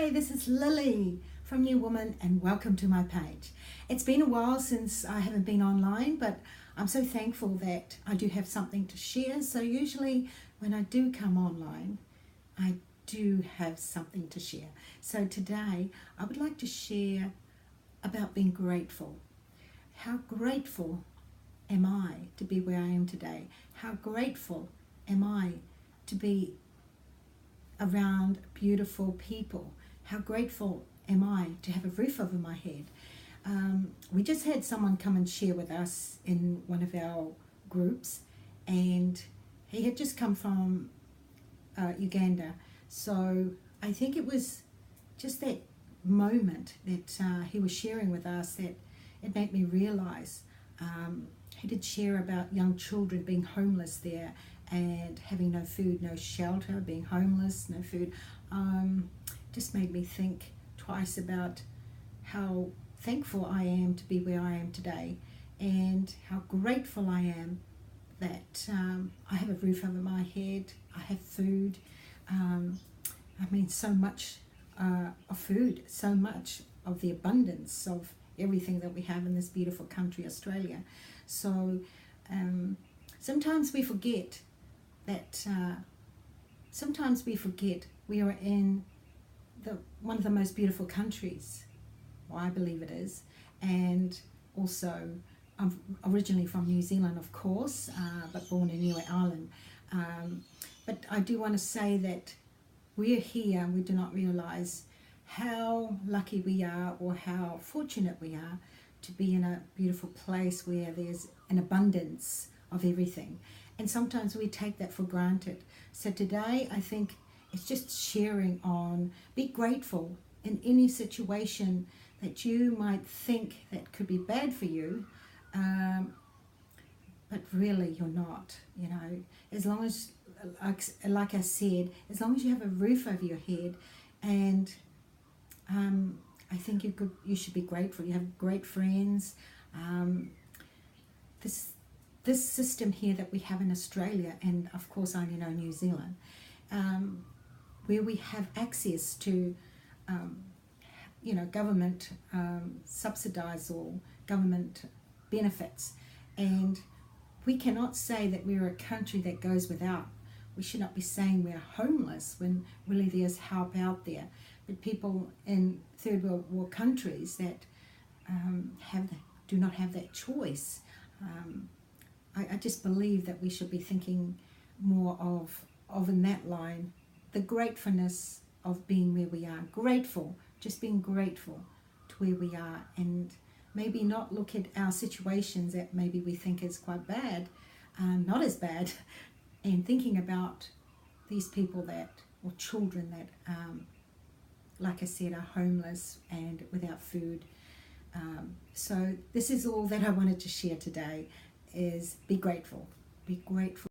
Hi, this is Lily from New Woman and welcome to my page. It's been a while since I haven't been online, but I'm so thankful that I do have something to share. So usually when I do come online, I do have something to share. So today I would like to share about being grateful. How grateful am I to be where I am today? How grateful am I to be around beautiful people? How grateful am I to have a roof over my head? We just had someone come and share with us in one of our groups, and he had just come from Uganda. So I think it was just that moment that he was sharing with us that it made me realize. He did share about young children being homeless there and having no food, no shelter, being homeless, no food. Just made me think twice about how thankful I am to be where I am today, and how grateful I am that I have a roof over my head, I have food. So much of food, so much of the abundance of everything that we have in this beautiful country, Australia. So sometimes we forget that we are in one of the most beautiful countries. Well, I believe it is. And also, I'm originally from New Zealand, of course, but born in Niue Island. But I do want to say that we're here and we do not realize how lucky we are or how fortunate we are to be in a beautiful place where there's an abundance of everything. And sometimes we take that for granted. So today I think it's just sharing on be grateful in any situation that you might think that could be bad for you, but really you're not. You know, as long as, like I said, as long as you have a roof over your head, and I think you should be grateful. You have great friends. This system here that we have in Australia, and of course I only know New Zealand, where we have access to government subsidised or government benefits, and we cannot say that we're a country that goes without. We should not be saying we're homeless when really there's help out there. But people in third world war countries that do not have that choice. I just believe that we should be thinking more of in that line, the gratefulness of being where we are. Grateful, just being grateful to where we are, and maybe not look at our situations that maybe we think is quite bad, not as bad, and thinking about these people or children that, like I said, are homeless and without food. So this is all that I wanted to share today, is be grateful. Be grateful.